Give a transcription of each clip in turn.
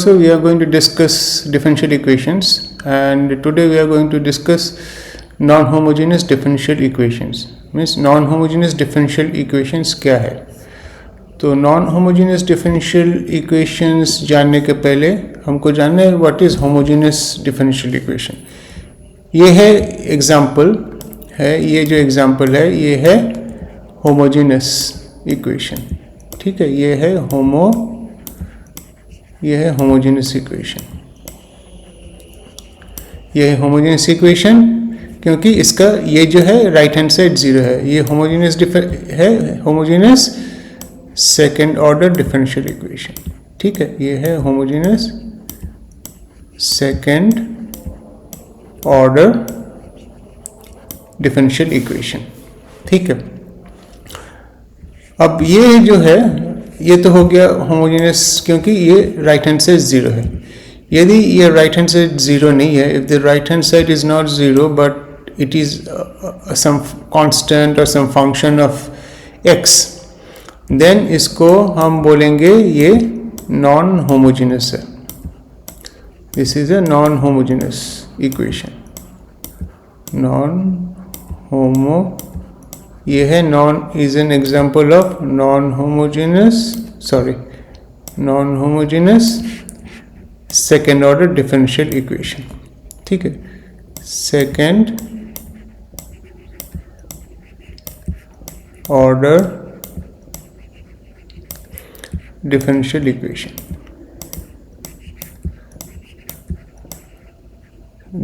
So we are going to discuss differential equations, and today we are going to discuss non-homogeneous differential equations. Means non-homogeneous differential equations क्या है? तो non-homogeneous differential equations जानने के पहले हमको जानना है what is homogeneous differential equation. ये है एग्जाम्पल है, ये जो एग्जाम्पल है ये है homogeneous equation. ठीक है, ये है होमोजेनियस इक्वेशन. ये है होमोजेनियस इक्वेशन क्योंकि इसका ये जो है राइट हैंड साइड जीरो है. ये होमोजेनियस है, homogeneous second order differential equation. ठीक है, ये है homogeneous second order differential equation. ठीक है, अब ये जो है ये तो हो गया होमोजेनियस क्योंकि ये राइट हैंड साइड जीरो है. यदि ये राइट हैंड साइड जीरो नहीं है, if the right hand side is not zero but it is some constant or some function of x, then इसको हम बोलेंगे ये नॉन होमोजेनियस है. This is a non homogeneous equation. Non homo, ये है non is an example of non homogeneous second order differential equation. ठीक है, second order differential equation.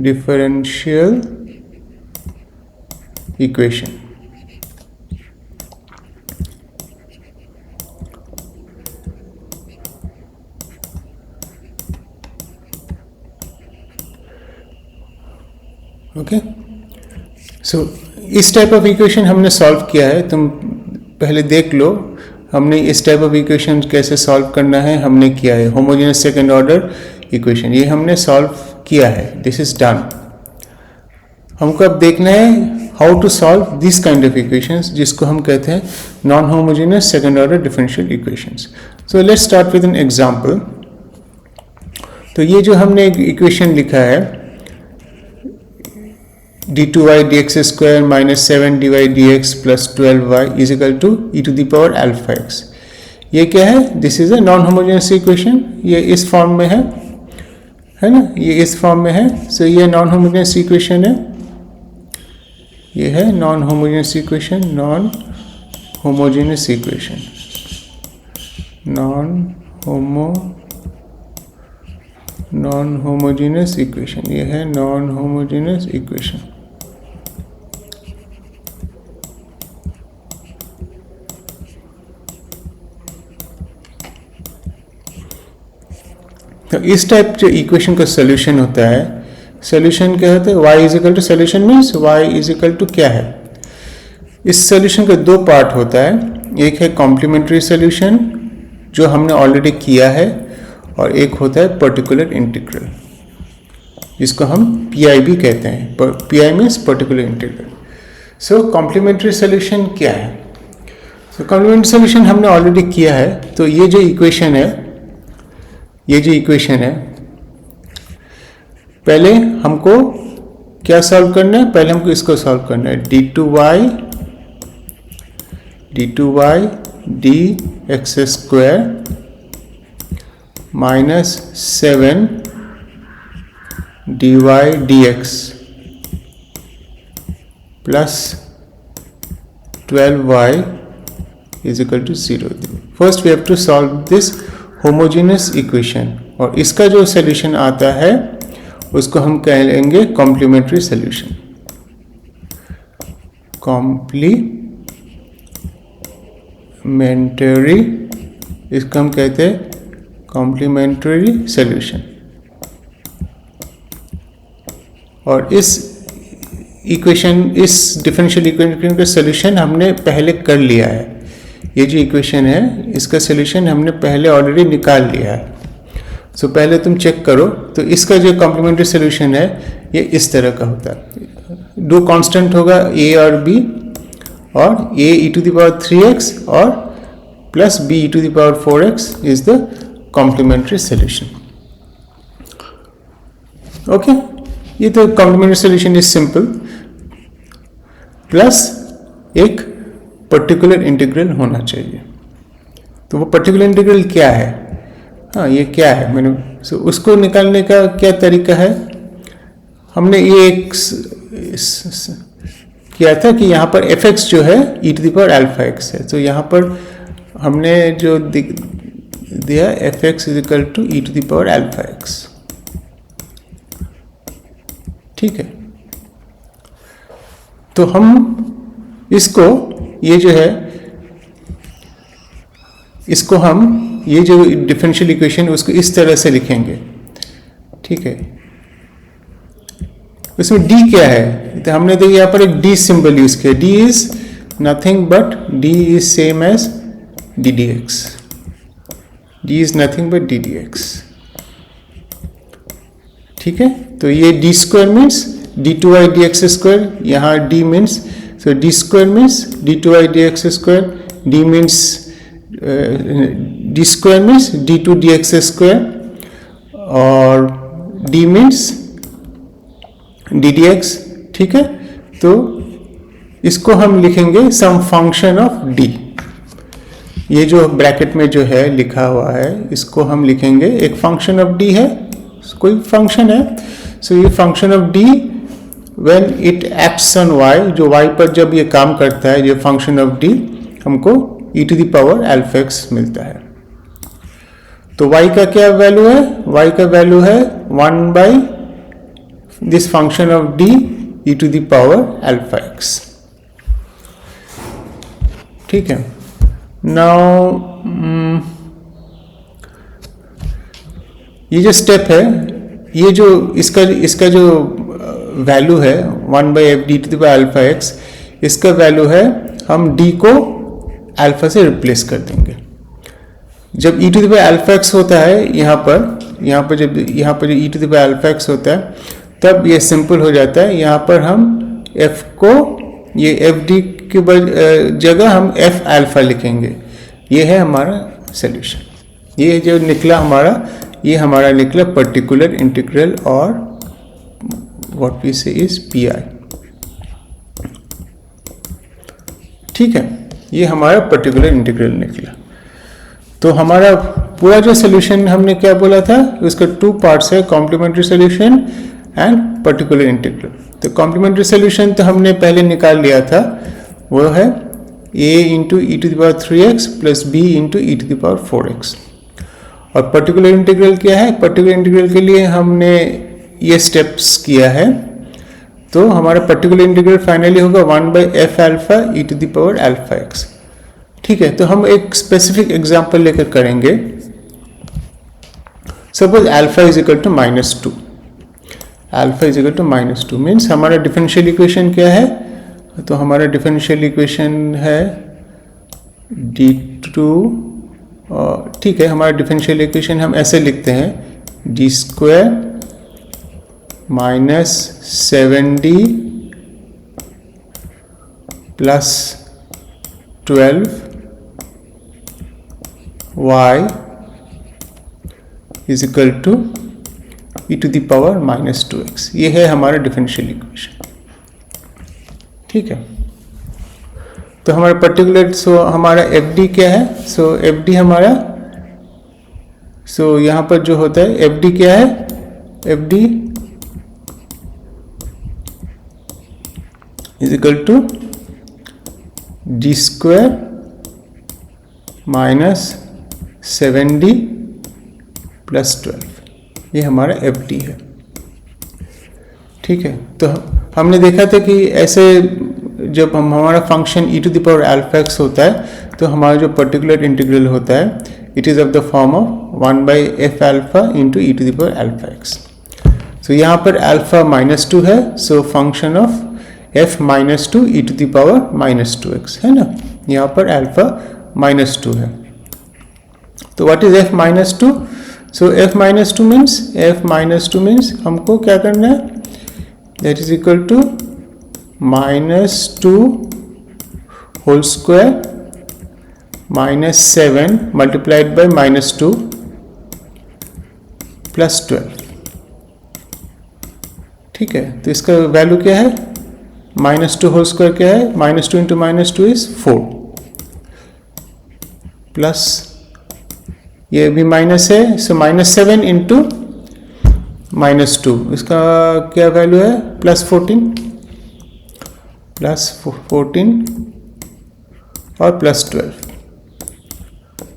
Differential equation. Okay, so इस टाइप ऑफ इक्वेशन हमने solve किया है. तुम पहले देख लो हमने इस टाइप ऑफ इक्वेशन कैसे सॉल्व करना है, हमने किया है. होमोजेनियस सेकेंड ऑर्डर इक्वेशन ये हमने सॉल्व किया है. This is done. हमको अब देखना है how to solve this kind of equations जिसको हम कहते हैं non homogeneous second order differential equations. So let's start with an example. तो ये जो हमने एक इक्वेशन लिखा है d2y dx square minus 7dy dx plus 12y is equal to e to the power alpha x. ये क्या है? This is a non homogeneous equation. ये इस फॉर्म में है ना, ये इस फॉर्म में है. सो ये नॉन होमोजेनियस इक्वेशन है. ये है non homogeneous equation. Non homogeneous equation. Non homogeneous equation. ये है नॉन होमोजेनियस इक्वेशन. तो इस टाइप जो इक्वेशन का सोल्यूशन होता है, सोल्यूशन क्या होता है? y is equal to, solution means y is equal to क्या है? इस सोल्यूशन का दो पार्ट होता है. एक है कॉम्प्लीमेंट्री सोल्यूशन जो हमने ऑलरेडी किया है, और एक होता है पर्टिकुलर इंटीग्रल जिसको हम PI भी कहते हैं. PI means particular integral. So complementary solution क्या है? सो कॉम्प्लीमेंट्री सोल्यूशन हमने ऑलरेडी किया है. तो ये जो इक्वेशन है, पहले हमको क्या सॉल्व करना है? पहले हमको इसको सॉल्व करना है. d2y dx square minus 7 dy dx plus 12y is equal to 0. First we have to solve this homogeneous equation, और इसका जो सॉल्यूशन आता है उसको हम कह लेंगे कॉम्प्लीमेंट्री सॉल्यूशन. कॉम्प्लीमेंट्री, इसको हम कहते हैं कॉम्प्लीमेंट्री सॉल्यूशन. और इस इक्वेशन, इस डिफरेंशियल इक्वेशन का सॉल्यूशन हमने पहले कर लिया है. ये जो इक्वेशन है इसका सॉल्यूशन हमने पहले ऑलरेडी निकाल लिया है. सो पहले तुम चेक करो. तो इसका जो कॉम्प्लीमेंट्री सॉल्यूशन है ये इस तरह का होता है. दो कांस्टेंट होगा a और b, और a e to the power 3x और plus b e to the power 4x is the complementary solution. Okay, ये तो complementary solution is simple, plus एक पर्टिकुलर इंटीग्रल होना चाहिए। तो वो पर्टिकुलर इंटीग्रल क्या है, हाँ ये क्या है, मैंने उसको निकालने का क्या तरीका है, हमने ये एक किया था कि यहाँ पर fx जो है e to the power alpha x है, तो यहाँ पर हमने जो दिया fx is equal to e to the power alpha x, ठीक है। तो हम इसको ये जो है इसको हम ये जो डिफरेंशियल इक्वेशन उसको इस तरह से लिखेंगे, ठीक है। इसमें d क्या है, तो हमने देखिए यहाँ पर एक d सिंबल यूज किया, d is nothing but d is same as d dx, d is nothing but d dx, ठीक है। तो ये d square means d2y dx square, यहाँ d means so d square means d2y dx square, d means d square means d2 dx square और d means d dx, ठीक है। तो इसको हम लिखेंगे सम फंक्शन ऑफ d, ये जो ब्रैकेट में जो है लिखा हुआ है इसको हम लिखेंगे एक फंक्शन ऑफ d है, कोई फंक्शन है, सो ये function of d when it acts on y, जो y पर जब ये काम करता है, ये फंक्शन ऑफ d हमको e to the power alpha x मिलता है। तो y का क्या वैल्यू है, y का वैल्यू है 1 by this function of d e to the power alpha x, ठीक है। नाउ ये जो स्टेप है, ये जो इसका जो वैल्यू है 1 by F D to the power alpha x, इसका वैल्यू है हम d को अल्फा से रिप्लेस कर देंगे। जब e to the power alpha x होता है यहाँ पर जब यहाँ पर e to the power alpha x होता है तब ये सिंपल हो जाता है, यहाँ पर हम f को ये एफ डी की जगह हम f अल्फा लिखेंगे। ये है हमारा सॉल्यूशन, ये जो निकला हमारा, ये हमारा निकला पर्टिकुलर इंटीग्रल और व्हाट वी से इज पी आई, ठीक है। ये हमारा पर्टिकुलर इंटीग्रल निकला। तो हमारा पूरा जो सॉल्यूशन हमने क्या बोला था, उसका 2 पार्ट्स है, complementary solution and particular integral. तो कॉम्प्लीमेंट्री सॉल्यूशन तो हमने पहले निकाल लिया था, वो है a into e to the power 3x plus b into e to the power 4x। और पर्टिकुलर इंटीग्रल क्या है, पर्टिकुलर इंटीग्रल के लिए हमने ये स्टेप्स किया है। तो हमारा पर्टिकुलर इंटीग्रल फाइनली होगा 1 by F alpha e to the power alpha x, ठीक है। तो हम एक स्पेसिफिक एग्जांपल लेकर करेंगे। Suppose alpha is equal to -2, alpha is equal to -2 means हमारा डिफरेंशियल इक्वेशन क्या है, तो हमारा डिफरेंशियल इक्वेशन है d2, ठीक है। हमारा डिफरेंशियल इक्वेशन हम ऐसे लिखते हैं d square minus 7d plus 12y is equal to e to the power -2x। ये है हमारा डिफरेंशियल इक्वेशन, ठीक है। तो हमारा पर्टिकुलर, सो हमारा एफ डी क्या है, सो एफ डी हमारा, सो यहाँ पर जो होता है एफ डी क्या है, F D is equal to D square minus 7d plus 12, ये हमारा एफ डी है, ठीक है। तो हमने देखा था कि ऐसे जब हमारा function e to the power alpha x होता है तो हमारा जो पर्टिकुलर इंटीग्रल होता है it is of the form of 1 by F alpha into e to the power alpha x। तो यहाँ पर अल्फा -2 है, सो function of f -2 e to the power -2x है ना, यहाँ पर अल्फा -2 है। तो व्हाट इज f -2, सो f -2 मीन्स हमको क्या करना है, that is equal to -2 whole square minus 7 multiplied by -2 plus 12, ठीक है, तो इसका वैल्यू क्या है, -2 होल स्क्वायर क्या है, -2 इंटू -2 इज 4, प्लस ये भी माइनस है, सो -7 इंटू -2, इसका क्या वैल्यू है, +14 और +12,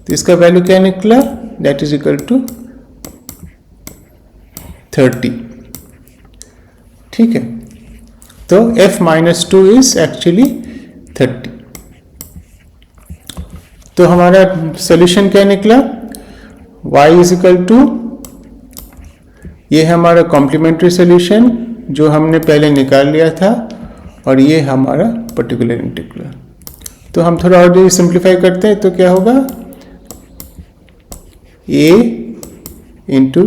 तो इसका वैल्यू क्या निकला, दैट इज इक्वल टू 30। ठीक है, तो f-2 इज एक्चुअली 30। तो हमारा सॉल्यूशन क्या निकला, y इज इक्वल टू, ये है हमारा कॉम्प्लीमेंट्री सॉल्यूशन जो हमने पहले निकाल लिया था, और ये हमारा पर्टिकुलर इंटीग्रल। तो हम थोड़ा और जो सिंप्लीफाई करते हैं तो क्या होगा, a into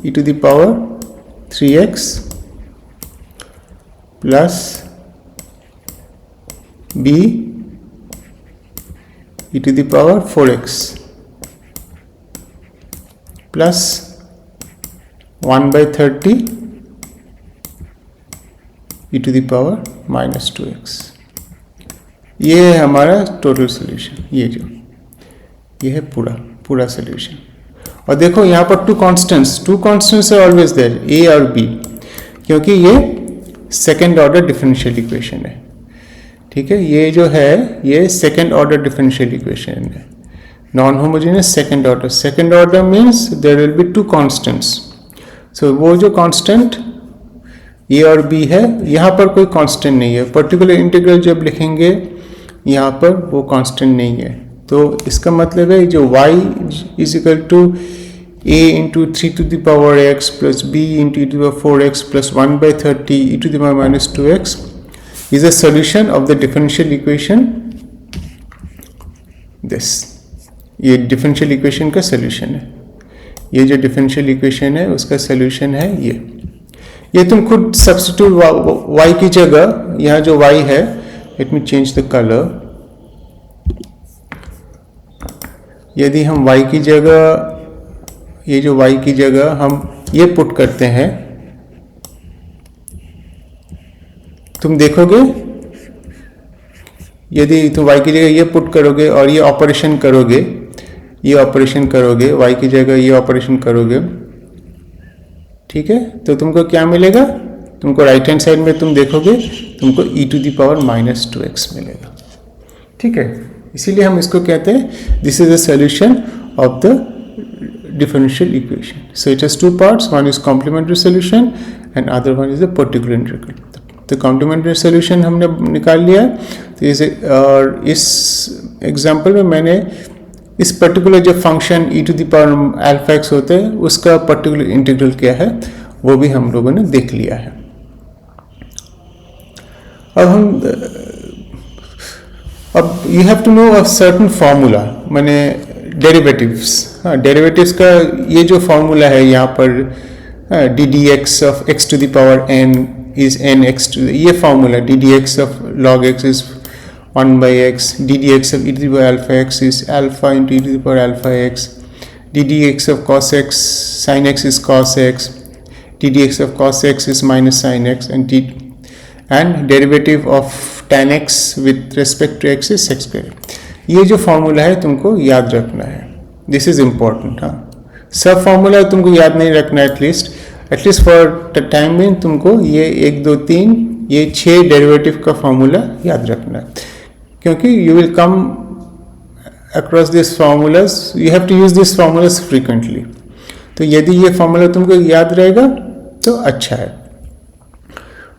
e⁻3x plus b e⁻4x plus 1/30 e⁻²x। ये है हमारा टोटल सॉल्यूशन, ये है पूरा सॉल्यूशन। और देखो यहाँ पर two constants are always there, a और b, क्योंकि ये सेकेंड ऑर्डर डिफरेंशियल इक्वेशन है। ठीक है, ये जो है ये सेकेंड ऑर्डर डिफरेंशियल इक्वेशन है, non homogeneous second order means there will be two constants. So वो जो कांस्टेंट ए और बी है, यहाँ पर कोई कांस्टेंट नहीं है, पर्टिकुलर इंटीग्रल जब लिखेंगे यहाँ पर वो कांस्टेंट नहीं है। तो इसका मतलब है जो y is equal to a into 3⁻x plus b into e⁻4x plus 1/30 e⁻²x is a solution of the differential equation this। ये डिफरेंशियल इक्वेशन का सोल्यूशन है, ये जो डिफरेंशियल इक्वेशन है उसका सोल्यूशन है ये तुम खुद सब्स्टिट्यूट y की जगह, यहाँ जो y है, let me change the colour, यदि हम y की जगह, ये जो y की जगह हम ये पुट करते हैं, तुम देखोगे यदि तुम y की जगह ये पुट करोगे और ये ऑपरेशन करोगे, y की जगह ये ऑपरेशन करोगे, ठीक है, तो तुमको क्या मिलेगा, तुमको राइट हैंड साइड में तुम देखोगे तुमको e⁻² मिलेगा। ठीक है, इसीलिए हम इसको कहते हैं this is the solution of the differential equation. So it has two parts, one is complementary solution and other one is the particular integral. तो complementary solution हमने निकाल लिया, तो इस एग्जाम्पल में मैंने इस पर्टिकुलर जो फंक्शन e⁻∝x होते हैं उसका पर्टिकुलर इंटीग्रल क्या है वो भी हम लोगों ने देख लिया है। अब you have to know a certain formula, माने डेरिवेटिव्स का ये जो फॉर्मूला है यहाँ पर ddx of x to the power n is nx to, ये formula ddx of log x is 1/x, ddx of e⁻∝x is alpha into e⁻∝x, ddx of cos x sin x is cos x, ddx of cos x is minus sin x, and derivative of tan x with respect to x is sec square। ये जो formula है तुमको याद रखना है, this is important. हाँ, सब formula तुमको याद नहीं रखना, एटलीस्ट फॉर द टाइम में तुमको ये 1 2 3 ये 6 डेरिवेटिव का फॉर्मूला याद रखना है, क्योंकि you will come across this formulas, you have to use this formulas frequently. तो यदि ये फॉर्मूला तुमको याद रहेगा तो अच्छा है।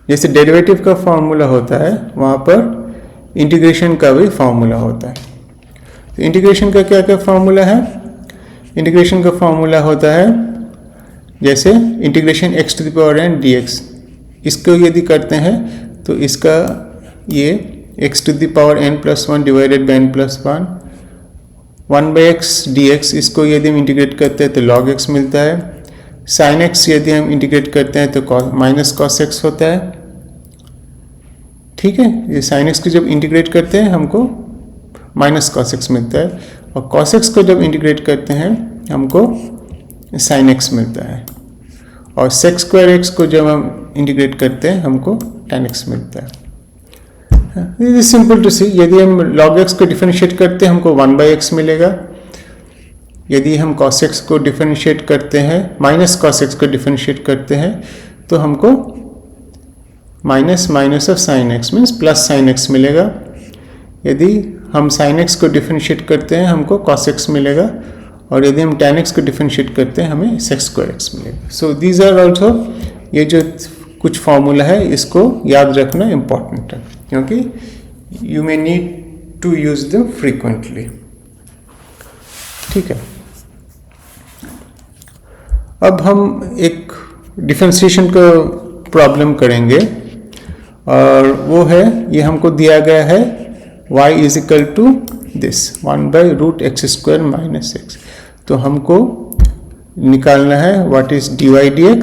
जैसे डेरिवेटिव का फॉर्मूला होता है वहाँ पर इंटीग्रेशन का भी फॉर्मूला होता है। तो इंटीग्रेशन का क्या क्या फॉर्मूला है, इंटीग्रेशन का फॉर्मूला होता है जैसे integration x to the power n dx, इसको यदि करते हैं तो इसका ये x to the power n plus 1 divided by n plus 1 1/x dx, इसको यदि हम इंटीग्रेट करते हैं तो log x मिलता है। sin x यदि हम इंटीग्रेट करते हैं तो माइनस cos x होता है। ठीक है, ये sin x को जब इंटीग्रेट करते हैं हमको माइनस cos x मिलता है, और cos x को जब इंटीग्रेट करते हैं हमको sin x मिलता है। और sec स्क्वायर एक्स को जब हम इंटीग्रेट करते हैं हमको tan x मिलता है। दिस इज सिंपल टू सी। यदि हम log x को डिफरेंशिएट करते हैं हमको 1/x मिलेगा। यदि हम cos x को डिफरेंशिएट करते हैं, माइनस cos x को डिफरेंशिएट करते हैं तो हमको minus minus of sine x means plus sine x मिलेगा। यदि हम साइन एक्स को डिफरेंशिएट करते हैं हमको cos x मिलेगा, और यदि हम tan x को डिफरेंशिएट करते हैं हमें sec स्क्वायर x मिलेगा। सो दीज आर ऑल्सो, ये जो कुछ फॉर्मूला है इसको याद रखना इम्पॉर्टेंट है, क्योंकि you may need to use them frequently. ठीक है, अब हम एक डिफरेंशिएशन को प्रॉब्लम करेंगे, और वो है, ये हमको दिया गया है y is equal to this 1/√x² minus x। तो हमको निकालना है what is dy dx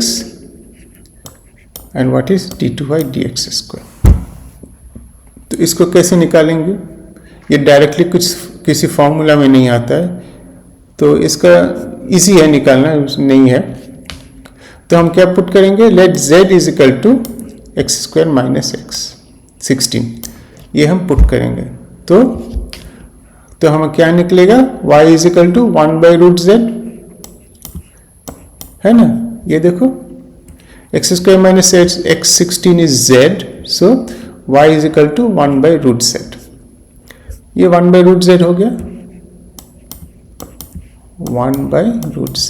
and what is d2y dx²। तो इसको कैसे निकालेंगे? ये डायरेक्टली कुछ किसी फॉर्मूला में नहीं आता है, तो इसका इजी है निकालना, नहीं है। तो हम क्या पुट करेंगे? Let z is equal to x² minus x 16, ये हम पुट करेंगे। तो हमें क्या निकलेगा? y is equal to 1/√z, है ना? ये देखो, x² minus x 16 is z, so y is equal to 1/√z। ये 1/√z हो गया, 1/√z।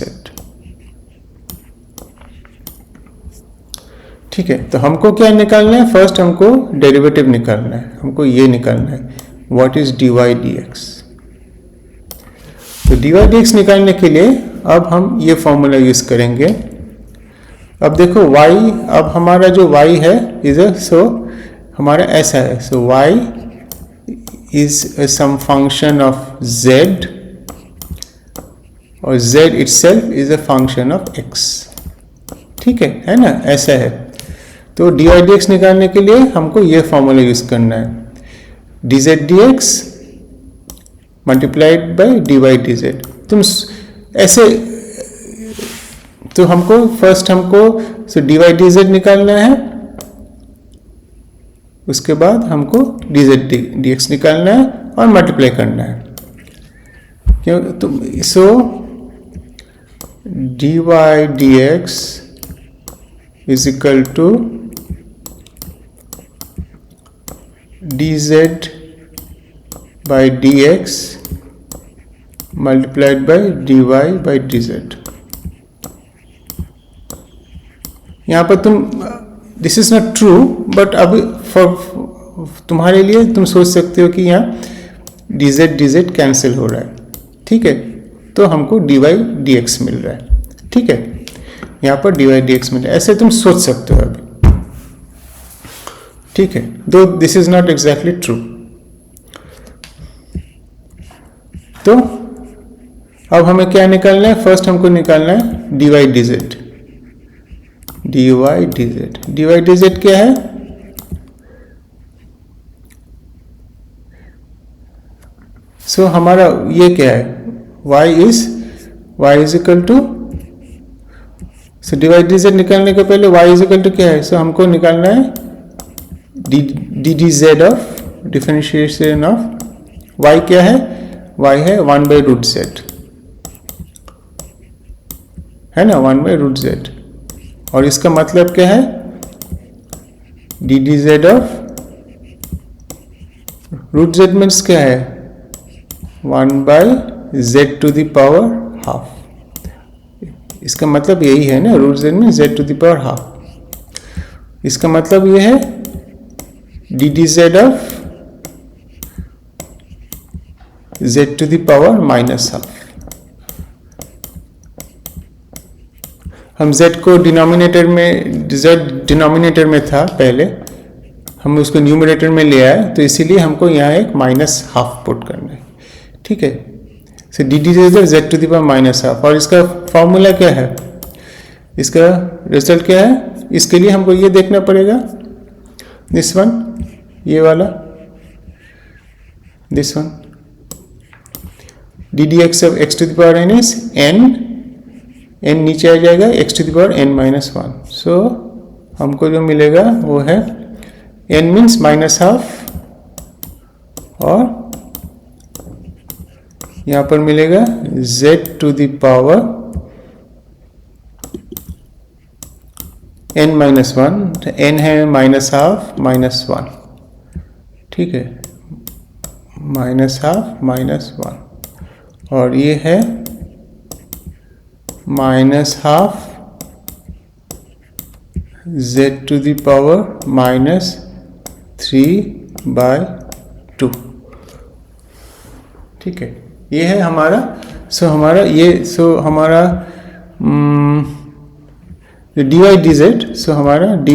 ठीक है, तो हमको क्या निकालना है? फर्स्ट हमको डेरिवेटिव निकालना है, हमको ये निकालना है व्हाट इज dy dx। तो dy dx निकालने के लिए अब हम ये फॉर्मूला यूज करेंगे। अब देखो y, अब हमारा जो y है इधर, सो हमारा ऐसा है, so y is some function of z, और z itself is a function of x। ठीक है ना? ऐसा है। तो dy dx निकालने के लिए हमको ये फॉर्मूला यूज करना है, dz dx multiplied by dy dz। तुम ऐसे, तो हमको फर्स्ट सो dy dz निकालना है, उसके बाद हमको dz dx निकालना है और मल्टीप्लाई करना है। क्यों? तो so dy dx is equal to dz by dx multiplied by dy by dz। यहाँ पर तुम, this is not true, but अब तुम्हारे लिए तुम सोच सकते हो कि यहाँ dz dz कैंसिल हो रहा है। ठीक है, तो हमको dy dx मिल रहा है। ठीक है, यहाँ पर dy dx मिल रहा है, ऐसे तुम सोच सकते हो अभी। ठीक है, दो this is not exactly true. तो अब हमें क्या निकालना है? फर्स्ट हमको निकालना है dy dz। dy dz क्या है? सो हमारा ये क्या है? y is equal to, so dy dz निकालने के पहले y इज इक्वल टू क्या है? सो हमको निकालना है ddz of differentiation of y क्या है? y है 1/√z, है ना? 1/√z। और इसका मतलब क्या है? ddz ऑफ √z मीन्स क्या है? 1/z to the power half. इसका मतलब यही है ना, √z means z to the power half. इसका मतलब ये है ddz of z to the power minus half. हम z को डिनोमिनेटर में, z डिनोमिनेटर में था पहले, हम उसको न्यूमरेटर में ले आए, तो इसीलिए हमको यहाँ एक माइनस हाफ पुट करना है। ठीक है, so ddz of z to the power minus half. और इसका फॉर्मूला क्या है? इसका रिजल्ट क्या है? इसके लिए हमको ये देखना पड़ेगा, दिस वन, ये वाला, this one, ddx of x to the power n is n n नीचे आ जाएगा, x to the power n minus 1। So हमको जो मिलेगा वो है n मीन्स माइनस हाफ, और यहाँ पर मिलेगा z to the power n minus 1, n है माइनस हाफ माइनस 1, ठीक है, माइनस हाफ माइनस 1, और ये है minus half z to the power minus 3/2, ठीक है। ये है हमारा हमारा dy dz। सो हमारा dy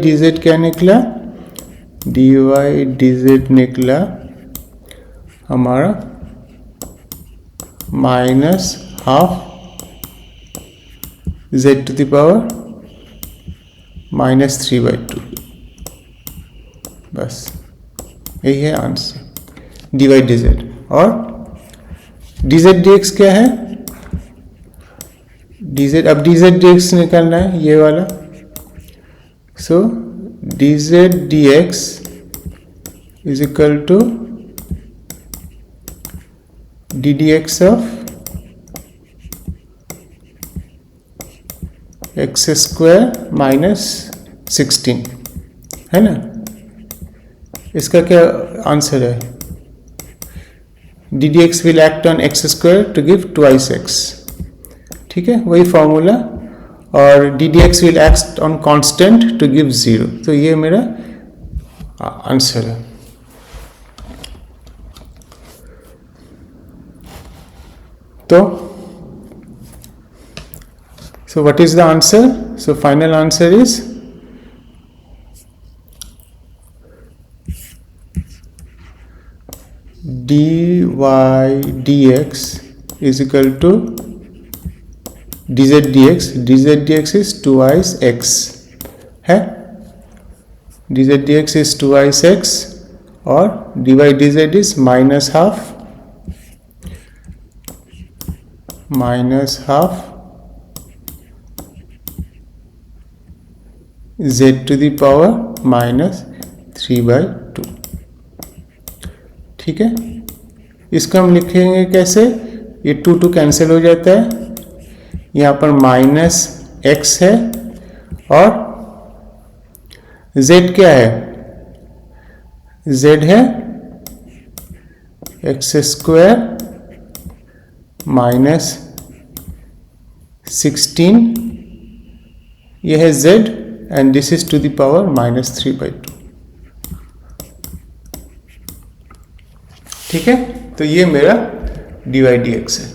dz क्या निकला, dy dz निकला हमारा minus half z to the power minus 3/2, बस यही है आंसर dy dz। और dz dx क्या है, dz, अब dz dx निकालना है ये वाला। So dz dx is equal to ddx of x square minus 16, है ना। इसका क्या आंसर है, ddx will act on x square to give twice x, ठीक है, वही फॉर्मूला। और ddx will act on constant to give 0, तो ये मेरा आंसर है। तो so what is the answer? So final answer is dy dx is equal to dz dx, dz dx is twice x है, dz dx is twice x, और dy dz is minus half z to the power minus 3/2, ठीक है। इसको हम लिखेंगे कैसे, ये 2 cancel हो जाता है, यहाँ पर माइनस x है, और z क्या है, z है एक्स स्क्वायर माइनस 16, ये है z, and this is to the power minus 3/2, ठीक है। तो ये मेरा dy dx है।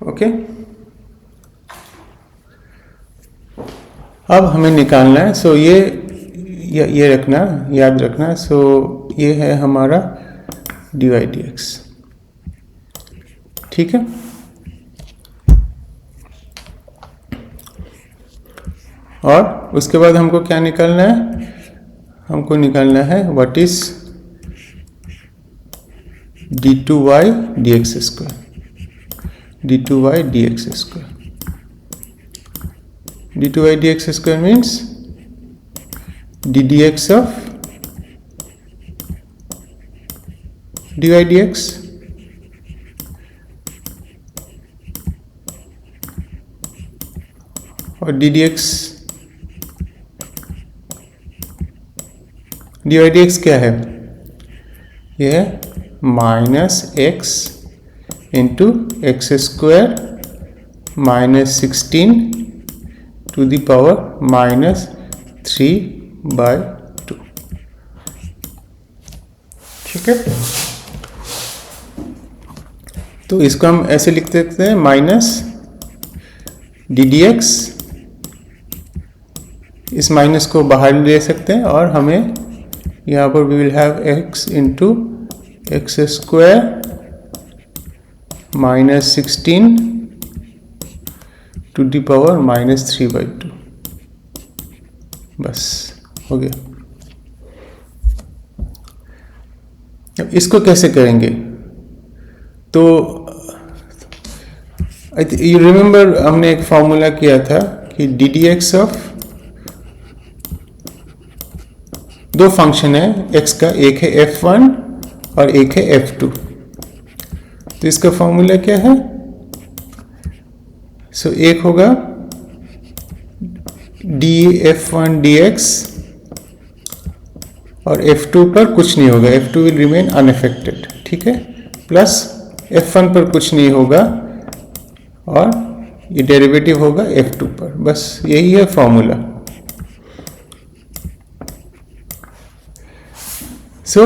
ओके, अब हमें निकालना है। सो ये रखना, याद रखना। सो ये है हमारा dy dx, ठीक है। और उसके बाद हमको क्या निकालना है, हमको निकालना है what is d2y dx square, d2y dx square, d2y dx square means ddx of dy dx, और ddx dy dx क्या है, यह है minus x into x square minus 16 to the power minus 3/2, ठीक है। तो इसको हम ऐसे लिख सकते हैं, माइनस ddx, इस माइनस को बाहर ले सकते हैं, और हमें यहाँ पर we will have x into x square minus 16 to the power minus 3/2, बस हो गया। अब इसको कैसे करेंगे? तो यू रिमेंबर हमने एक फॉर्मूला किया था कि डी डी एक्स ऑफ दो फंक्शन है एक्स का, एक है f1 और एक है f2। तो इसका फॉर्मूला क्या है? सो एक होगा df1 dx और f2 पर कुछ नहीं होगा, f2 विल रिमेन अनअफेक्टेड, ठीक है, प्लस f1 पर कुछ नहीं होगा और ये डेरिवेटिव होगा f2 पर। बस यही है फॉर्मूला। सो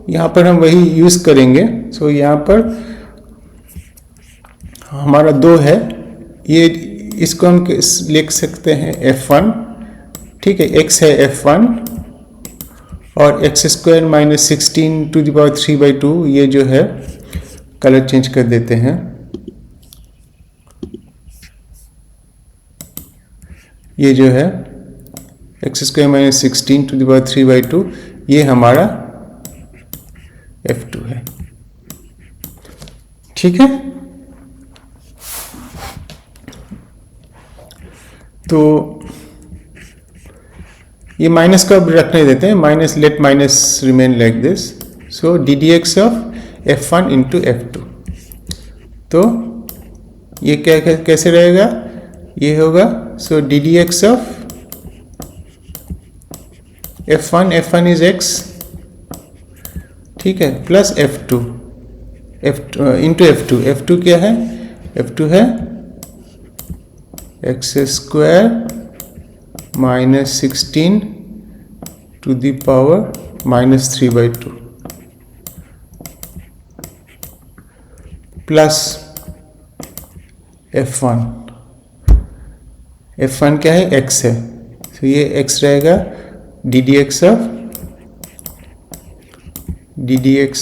यहाँ पर हम वही यूज करेंगे। सो यहाँ पर हमारा 2 है, ये इसको हम लिख सकते हैं f1, ठीक है, x है f1 और x² minus 16 to the power 3/2, ये जो है कलर चेंज कर देते हैं, ये जो है x² minus 16 to the power 3/2, ये हमारा f2 है, ठीक है। तो ये माइनस को अब रखने देते हैं, minus, let minus remain like this. So d d x of f1 into f2, तो ये क्या कैसे रहेगा? ये होगा so d d x of f1 is x, ठीक है, प्लस f2 इंटू f2 क्या है? f2 है x² minus 16 to the power minus 3/2 plus f1 क्या है? x है, तो ये x रहेगा डी डी एक्स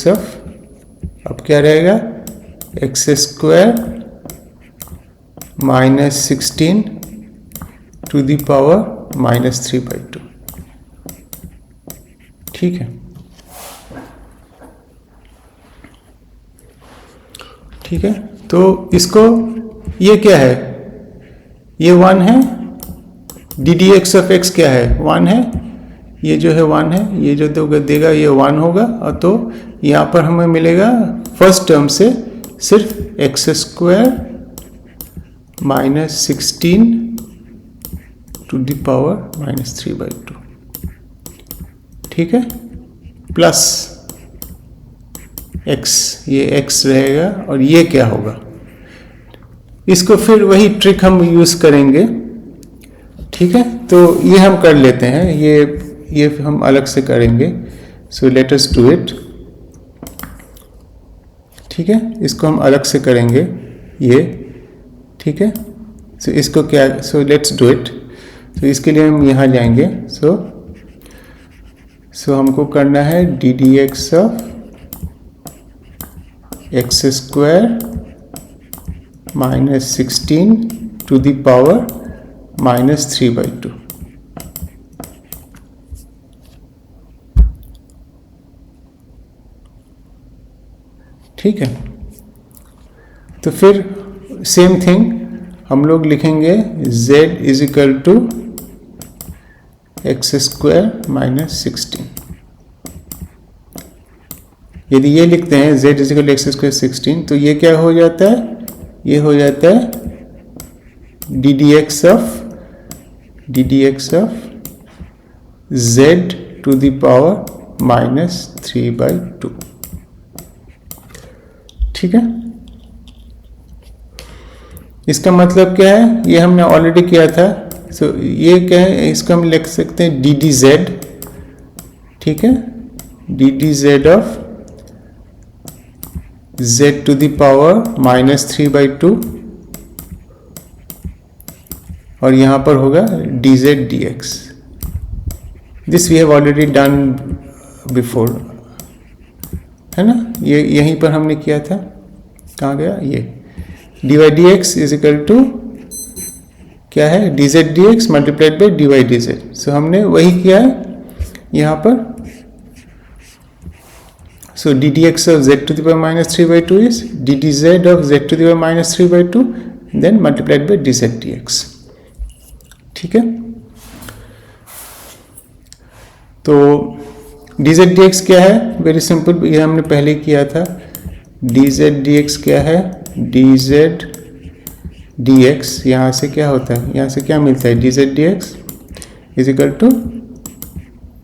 ऑफ अब क्या रहेगा? x² minus 16 to the power minus 3/2, ठीक है, ठीक है। तो इसको, ये क्या है? ये 1 है, d d x of x क्या है? 1 है, ये जो है 1 है, ये जो देगा ये 1 होगा, और तो यहाँ पर हमें मिलेगा फर्स्ट टर्म से सिर्फ x² minus 16 to the power minus 3/2, ठीक है, प्लस x, ये x रहेगा, और ये क्या होगा? इसको फिर वही ट्रिक हम यूज करेंगे, ठीक है। तो ये हम कर लेते हैं, ये हम अलग से करेंगे। So let us do it, ठीक है, इसको हम अलग से करेंगे ये, ठीक है। सो इसको क्या, सो लेट्स डू इट। तो इसके लिए हम यहाँ जाएंगे। सो हमको करना है d d x of x² minus 16 to the power minus 3/2, ठीक है। तो फिर सेम थिंग हम लोग लिखेंगे z is equal to x² minus 16। यदि ये लिखते हैं z is equal to x² 16, तो ये क्या हो जाता है? ये हो जाता है d d x of z to the power minus 3/2, ठीक है। इसका मतलब क्या है? ये हमने ऑलरेडी किया था। सो ये क्या है? इसको हम लिख सकते हैं डी डी जेड, ठीक है, d d z of z to the power minus 3/2, और यहां पर होगा d z d x. This we have already done before, है ना, ये यहीं पर हमने किया था। कहाँ गया ये? D y d x is equal to क्या है? D z d x multiplied by d y d z. So हमने वही किया है यहाँ पर। So ddx of z to the power minus 3 by 2 is ddz of z to the power minus 3 by 2 then multiplied by dz dx. ठीक है, तो dz dx क्या है? वेरी सिंपल, ये हमने पहले किया था. dz dx क्या है? dz dx यहाँ से क्या होता है, यहाँ से क्या मिलता है? dz dx is equal to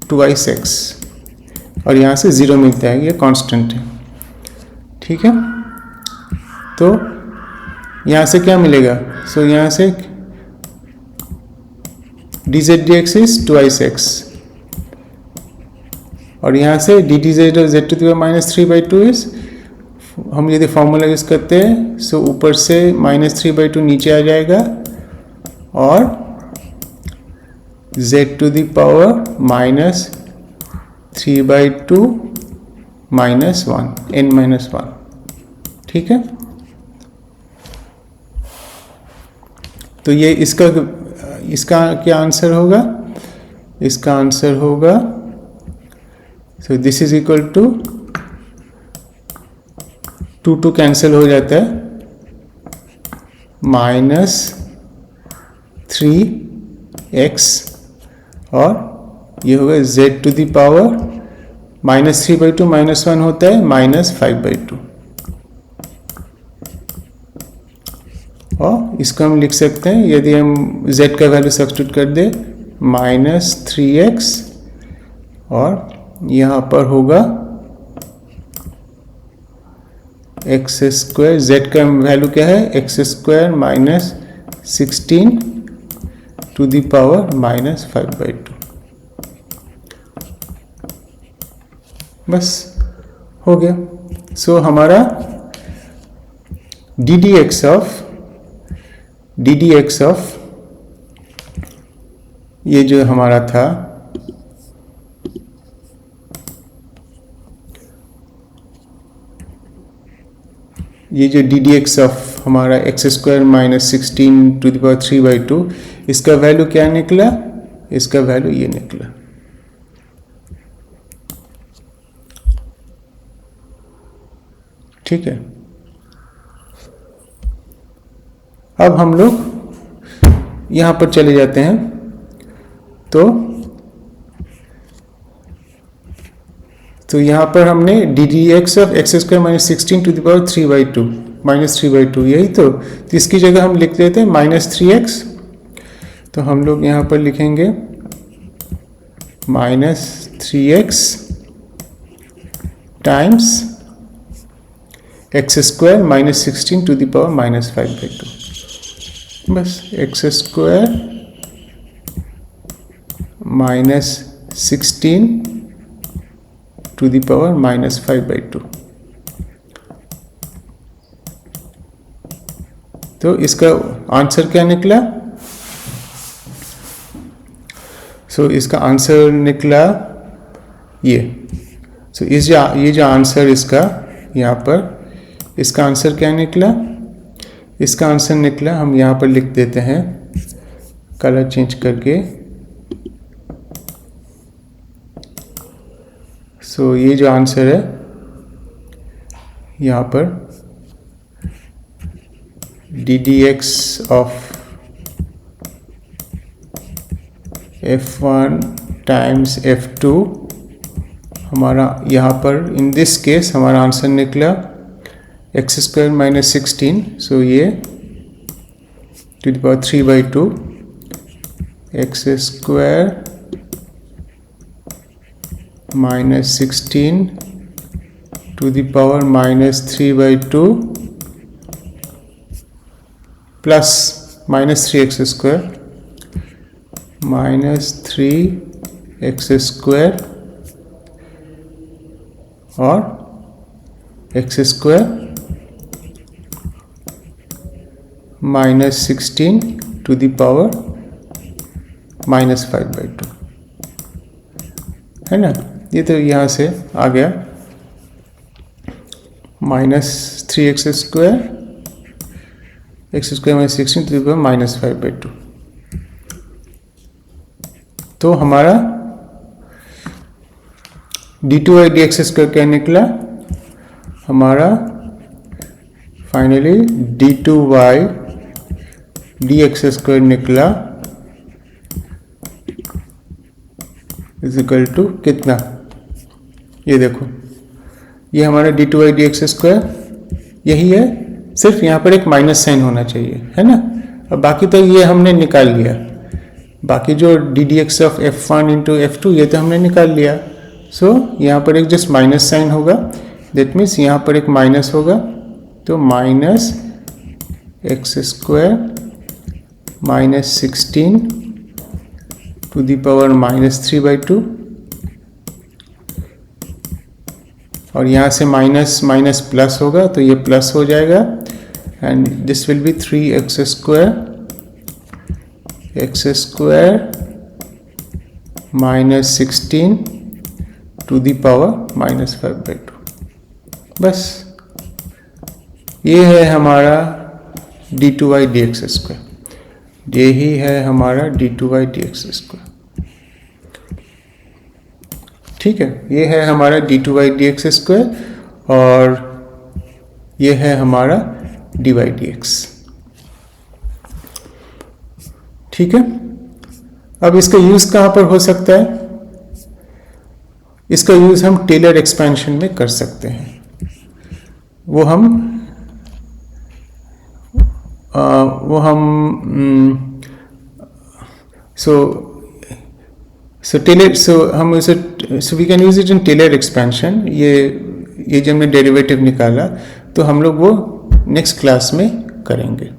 2x और यहाँ से 0 मिलता है, ये कांस्टेंट है. ठीक है, तो यहाँ से क्या मिलेगा? सो यहाँ से dz dx इज 2x और यहाँ से ddz of z to the power minus 3 by 2 is, हम यदि फॉर्मूला यूज करते हैं सो ऊपर से -3/2 नीचे आ जाएगा और z to the power -3/2 -1 n-1. ठीक है, तो ये इसका क्या आंसर होगा? इसका आंसर होगा, so this is equal to 2 cancel हो जाता है, -3x और ये होगा z to the power -3/2 -1 होता है -5/2 और इसको हम लिख सकते हैं, यदि हम z का वैल्यू सब्स्टिट्यूट कर दे -3x और यहाँ पर होगा एक्स स्क्वायर, z का वैल्यू क्या है? X square -16 to the power -5/2. बस हो गया. सो हमारा ddx ऑफ ये जो हमारा था ये जो ddx ऑफ हमारा x square -16 to the power 3/2, इसका वैल्यू क्या निकला? इसका वैल्यू ये निकला. ठीक है, अब हम लोग यहां पर चले जाते हैं. तो यहाँ पर हमने ddx of x square -16 to the power 3/2 यही तो इसकी जगह हम लिख देते हैं -3x. तो हम लोग यहाँ पर लिखेंगे -3x times x square -16 to the power -5/2. बस x square -16 to the power -5/2. तो इसका आंसर क्या निकला? सो इसका आंसर निकला ये. सो ये जो आंसर इसका यहाँ पर, इसका आंसर क्या निकला? इसका आंसर निकला, हम यहाँ पर लिख देते हैं कलर चेंज करके. सो ये जो आंसर है यहाँ पर ddx of f1 times f2 हमारा यहाँ पर इन दिस केस हमारा आंसर निकला एक्स स्क्वायर -16. सो ये to the power 3/2 x square -16 to the power -3/2 plus -3x square -3x square और x square -16 to the power -5/2 है ना. ये तो यहाँ से आ गया -3x square x square -16 to the power -5/2. तो हमारा d2y dx स्क्वायर क्या निकला हमारा फाइनली d2y dx स्क्वायर निकला इज इक्वल टू कितना, ये देखो ये हमारा d2y dx स्क्वायर यही है, सिर्फ यहाँ पर एक माइनस साइन होना चाहिए, है ना। अब बाकी तो ये हमने निकाल लिया, बाकी जो D d x of f1 into f2 ये तो हमने निकाल लिया। सो यहाँ पर एक जस्ट माइनस साइन होगा, दैट मीन्स यहाँ पर एक माइनस होगा, तो minus x square minus 16 to the power -3/2, और यहाँ से माइनस माइनस प्लस होगा तो ये प्लस हो जाएगा, and this will be 3x square minus 16 to the power -5/2। बस ये है हमारा d2y dx स्क्वायर, यही है हमारा d2y dx स्क्वायर। ठीक है, ये है हमारा d2y dx स्क्वायर और ये है हमारा dy dx। ठीक है, अब इसका यूज कहां पर हो सकता है, इसका यूज हम टेलर एक्सपेंशन में कर सकते हैं। वो हम हम इसे we can use it in Taylor expansion. ये जब हमने डेरिवेटिव निकाला तो हम लोग वो नेक्स्ट क्लास में करेंगे।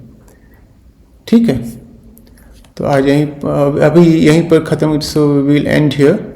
ठीक है, तो आज अभी यहीं पर ख़त्म। So we will end here.